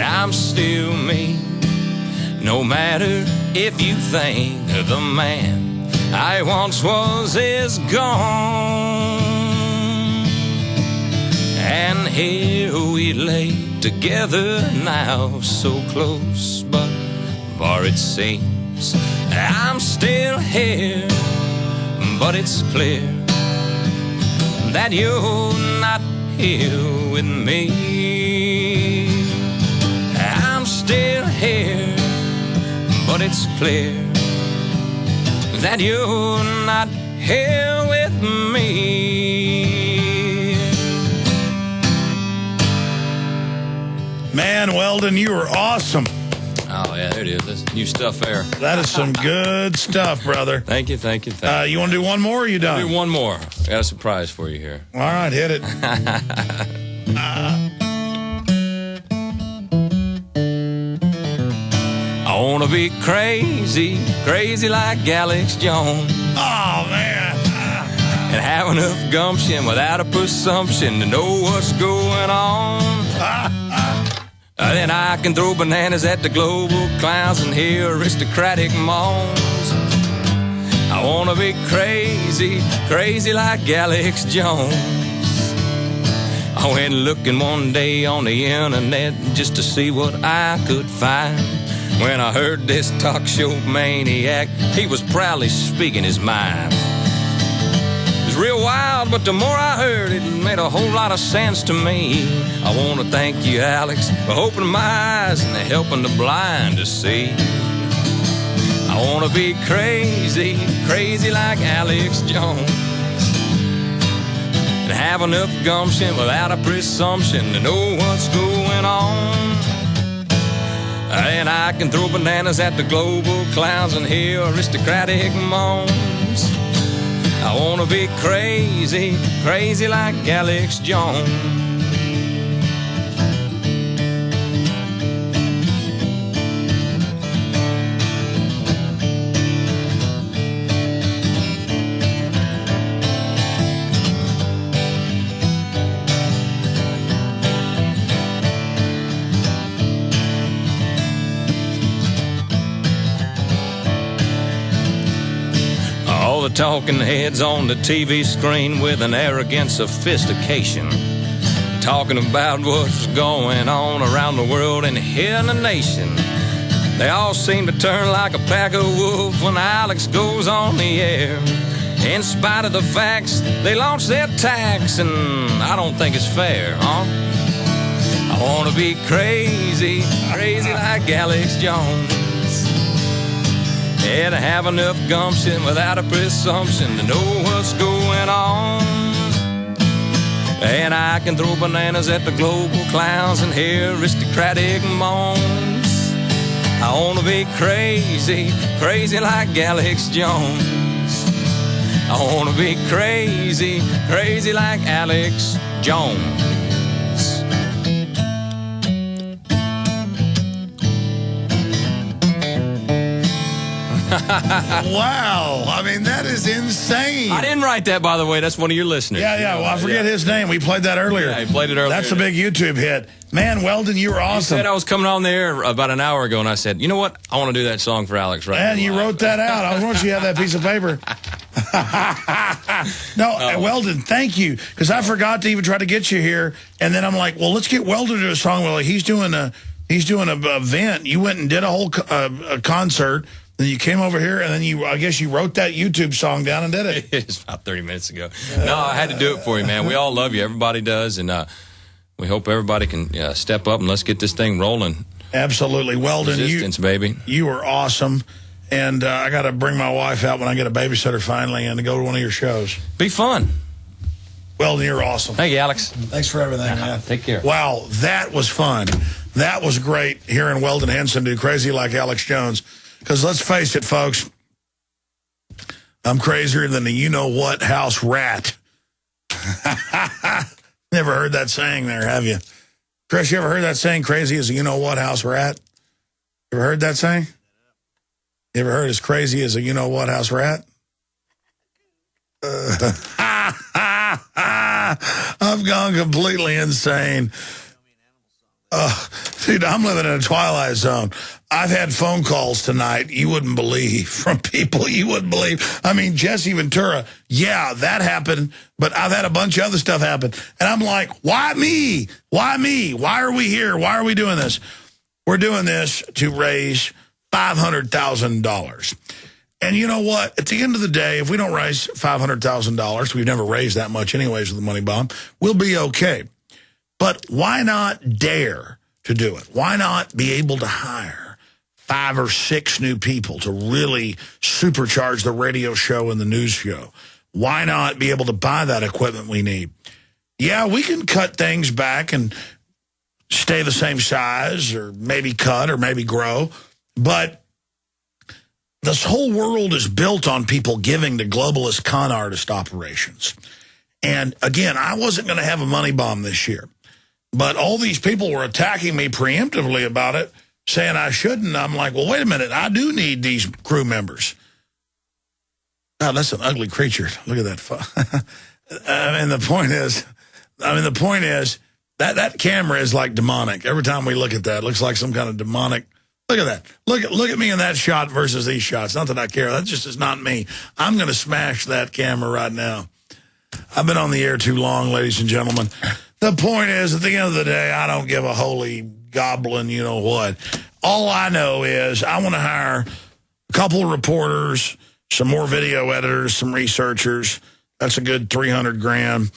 I'm still me. No matter if you think the man I once was is gone. And here we lay together now, so close, but far it seems I'm still here. But it's clear that you're not here with me. I'm still here, but it's clear that you're not here with me. Man, Weldon, you are awesome. Oh, yeah, there it is. That's new stuff there. That is some good stuff, brother. Thank you. You want to do one more, or are you done? I'll do one more. I got a surprise for you here. All right, hit it. I want to be crazy, crazy like Alex Jones. Oh, man. And have enough gumption without a presumption to know what's going on. Then I can throw bananas at the global clowns and hear aristocratic moans. I want to be crazy, crazy like Alex Jones. I went looking one day on the internet just to see what I could find. When I heard this talk show maniac, he was proudly speaking his mind. It was real wild, but the more I heard, it made a whole lot of sense to me. I want to thank you, Alex, for opening my eyes and helping the blind to see. I want to be crazy, crazy like Alex Jones. And have enough gumption without a presumption to know what's going on. And I can throw bananas at the global clowns and hear aristocratic moans. I want to be crazy, crazy like Alex Jones. The talking heads on the TV screen with an arrogant sophistication, talking about what's going on around the world and here in the nation. They all seem to turn like a pack of wolves when Alex goes on the air. In spite of the facts, they launch their attacks, and I don't think it's fair, huh? I want to be crazy, crazy like Alex Jones. Yeah, to have enough gumption without a presumption to know what's going on. And I can throw bananas at the global clowns and hear aristocratic moans. I want to be crazy, crazy like Alex Jones. I want to be crazy, crazy like Alex Jones. Wow. I mean, that is insane. I didn't write that, by the way. That's one of your listeners. Yeah. Well, I forget his name. We played that earlier. Yeah, he played it earlier. That's a big YouTube hit. Man, Weldon, you were awesome. You said I was coming on there about an hour ago, and I said, you know what? I want to do that song for Alex right now. And you wrote that out. I want you to have that piece of paper. No, Weldon, thank you. Because I forgot to even try to get you here. And then I'm like, well, let's get Weldon to do a song. Well, like, he's doing a event. You went and did a whole a concert. Then you came over here, and then I guess you wrote that YouTube song down and did it. It's about 30 minutes ago. No, I had to do it for you, man. We all love you. Everybody does, and we hope everybody can step up and let's get this thing rolling. Absolutely. Weldon, Resistance, baby. You are awesome, and I got to bring my wife out when I get a babysitter finally and to go to one of your shows. Be fun. Weldon, you're awesome. Thank you, Alex. Thanks for everything, man. Take care. Wow, that was fun. That was great hearing Weldon Henson do Crazy Like Alex Jones. Because let's face it, folks, I'm crazier than the you-know-what house rat. Never heard that saying there, have you? Chris, you ever heard that saying, crazy as a you-know-what house rat? You ever heard that saying? You ever heard as crazy as a you-know-what house rat? I've gone completely insane. Dude, I'm living in a twilight zone. I've had phone calls tonight you wouldn't believe from people you wouldn't believe. I mean, Jesse Ventura, yeah, that happened, but I've had a bunch of other stuff happen. And I'm like, why me? Why me? Why are we here? Why are we doing this? We're doing this to raise $500,000. And you know what? At the end of the day, if we don't raise $500,000, we've never raised that much anyways with the money bomb, we'll be okay. But why not dare to do it? Why not be able to hire 5 or 6 new people to really supercharge the radio show and the news show? Why not be able to buy that equipment we need? Yeah, we can cut things back and stay the same size or maybe cut or maybe grow, but this whole world is built on people giving to globalist con artist operations. And again, I wasn't going to have a money bomb this year, but all these people were attacking me preemptively about it, saying I shouldn't. I'm like, well, wait a minute. I do need these crew members. God, that's an ugly creature. Look at that. The point is that camera is like demonic. Every time we look at that, it looks like some kind of demonic. Look at that. Look at me in that shot versus these shots. Not that I care. That just is not me. I'm going to smash that camera right now. I've been on the air too long, ladies and gentlemen. The point is, at the end of the day, I don't give a holy goblin, you know what. All I know is I want to hire a couple of reporters, some more video editors, some researchers. That's a good $300,000.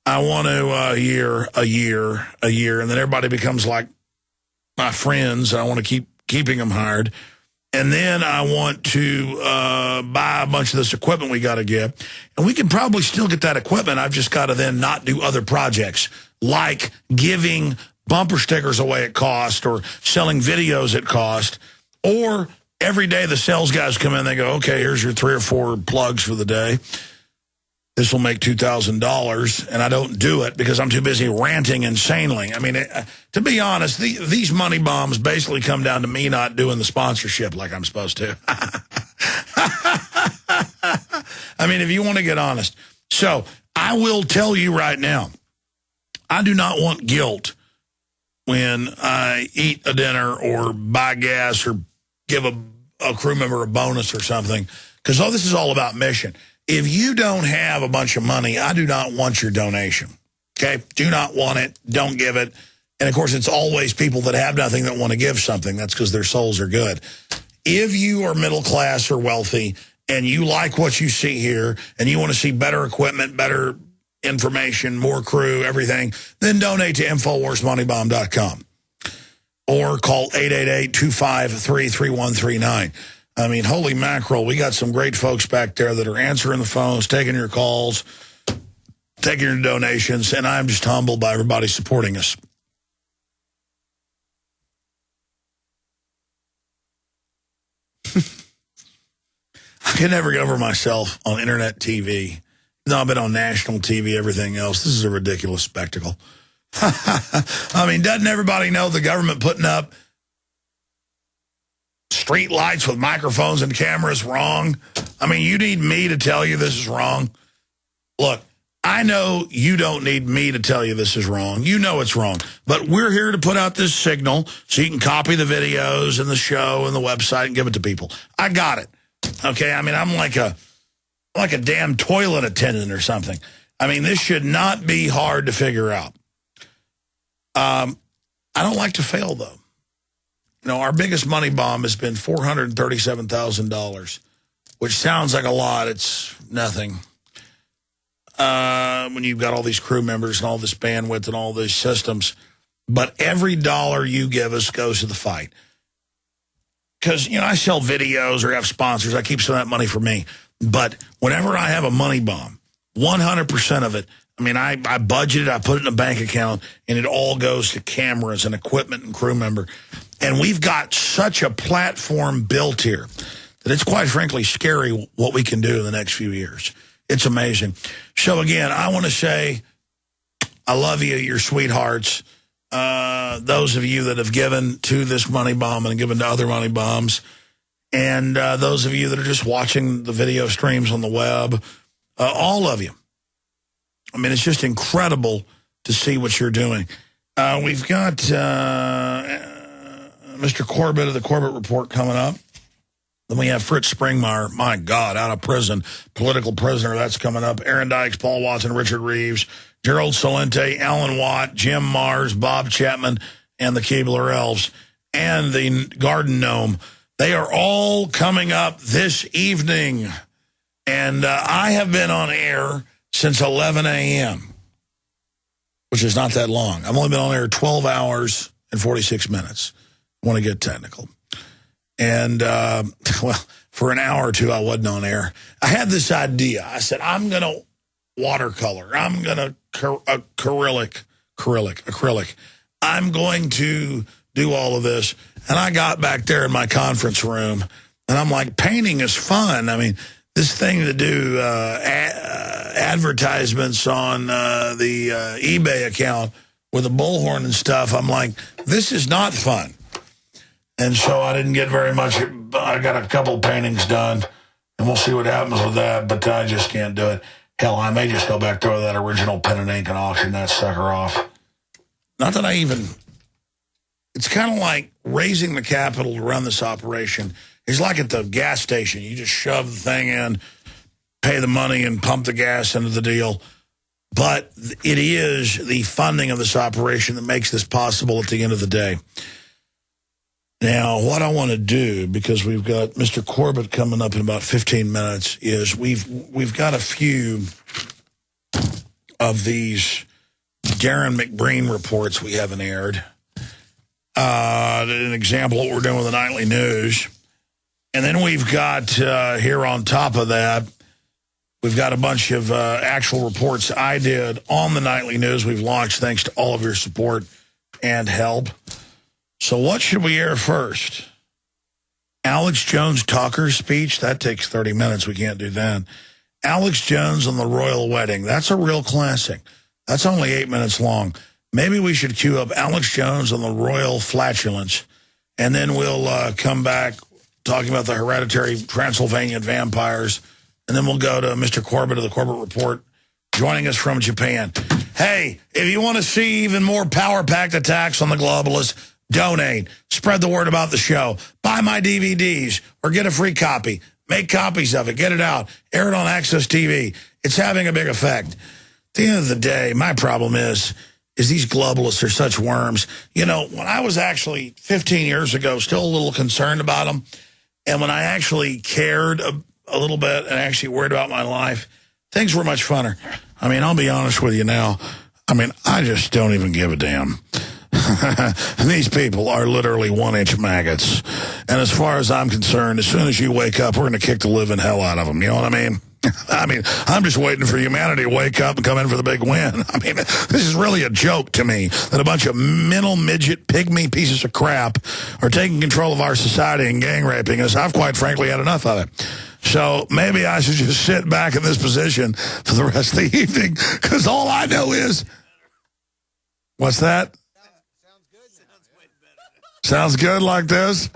I want to a year, and then everybody becomes like my friends. I want to keep keeping them hired. And then I want to buy a bunch of this equipment we got to get. And we can probably still get that equipment. I've just got to then not do other projects like giving bumper stickers away at cost or selling videos at cost. Or every day the sales guys come in, they go, okay, here's your 3 or 4 plugs for the day. This will make $2,000, and I don't do it because I'm too busy ranting insanely. I mean, to be honest, these money bombs basically come down to me not doing the sponsorship like I'm supposed to. I mean, if you want to get honest. So I will tell you right now, I do not want guilt when I eat a dinner or buy gas or give a crew member a bonus or something, because this is all about mission. If you don't have a bunch of money, I do not want your donation, okay? Do not want it. Don't give it. And, of course, it's always people that have nothing that want to give something. That's because their souls are good. If you are middle class or wealthy and you like what you see here and you want to see better equipment, better information, more crew, everything, then donate to InfoWarsMoneyBomb.com or call 888-253-3139. I mean, holy mackerel, we got some great folks back there that are answering the phones, taking your calls, taking your donations, and I'm just humbled by everybody supporting us. I can never get over myself on internet TV. No, I've been on national TV, everything else. This is a ridiculous spectacle. I mean, doesn't everybody know the government putting up street lights with microphones and cameras wrong? I mean, you need me to tell you this is wrong? Look, I know you don't need me to tell you this is wrong. You know it's wrong. But we're here to put out this signal so you can copy the videos and the show and the website and give it to people. I got it. Okay? I mean, I'm like a damn toilet attendant or something. I mean, this should not be hard to figure out. I don't like to fail, though. You know, our biggest money bomb has been $437,000, which sounds like a lot. It's nothing. When you've got all these crew members and all this bandwidth and all these systems. But every dollar you give us goes to the fight. Because, you know, I sell videos or have sponsors. I keep some of that money for me. But whenever I have a money bomb, 100% of it, I mean, I budget it, I put it in a bank account, and it all goes to cameras and equipment and crew member. And we've got such a platform built here that it's quite frankly scary what we can do in the next few years. It's amazing. So, again, I want to say I love you, you're sweethearts. Those of you that have given to this money bomb and given to other money bombs, and those of you that are just watching the video streams on the web, all of you. I mean, it's just incredible to see what you're doing. We've got Mr. Corbett of the Corbett Report coming up. Then we have Fritz Springmeier, my God, out of prison, political prisoner. That's coming up. Aaron Dykes, Paul Watson, Richard Reeves, Gerald Celente, Alan Watt, Jim Mars, Bob Chapman, and the Keebler Elves, and the Garden Gnome. They are all coming up this evening. And I have been on air since 11 a.m., which is not that long. I've only been on air 12 hours and 46 minutes. I want to get technical. And, well, for an hour or two, I wasn't on air. I had this idea. I said, I'm going to watercolor. I'm going to acrylic. I'm going to do all of this. And I got back there in my conference room, and I'm like, painting is fun. I mean, this thing to do advertisements on the eBay account with a bullhorn and stuff, I'm like, this is not fun. And so I didn't get very much. I got a couple paintings done, and we'll see what happens with that, but I just can't do it. Hell, I may just go back to that original pen and ink and auction that sucker off. Not that I even... It's kind of like raising the capital to run this operation. It's like at the gas station. You just shove the thing in, pay the money, and pump the gas into the deal. But it is the funding of this operation that makes this possible at the end of the day. Now, what I want to do, because we've got Mr. Corbett coming up in about 15 minutes, is we've got a few of these Darren McBreen reports we haven't aired. An example of what we're doing with the nightly news. And then we've got, here on top of that, we've got a bunch of actual reports I did on the nightly news we've launched thanks to all of your support and help. So what should we air first? Alex Jones' talker's speech? That takes 30 minutes. We can't do that. Alex Jones on the royal wedding. That's a real classic. That's only 8 minutes long. Maybe we should cue up Alex Jones on the royal flatulence, and then we'll come back talking about the hereditary Transylvanian vampires, and then we'll go to Mr. Corbett of the Corbett Report joining us from Japan. Hey, if you want to see even more power-packed attacks on the globalists, donate. Spread the word about the show. Buy my DVDs or get a free copy. Make copies of it. Get it out. Air it on Access TV. It's having a big effect. At the end of the day, my problem is these globalists are such worms. You know, when I was actually 15 years ago, still a little concerned about them, and when I actually cared a little bit and actually worried about my life, things were much funner. I mean, I'll be honest with you now. I mean, I just don't even give a damn. These people are literally 1-inch maggots. And as far as I'm concerned, as soon as you wake up, we're going to kick the living hell out of them. You know what I mean? I mean, I'm just waiting for humanity to wake up and come in for the big win. I mean, this is really a joke to me that a bunch of mental midget pygmy pieces of crap are taking control of our society and gang raping us. I've quite frankly had enough of it. So maybe I should just sit back in this position for the rest of the evening, because all I know is... What's that? Sounds good like this?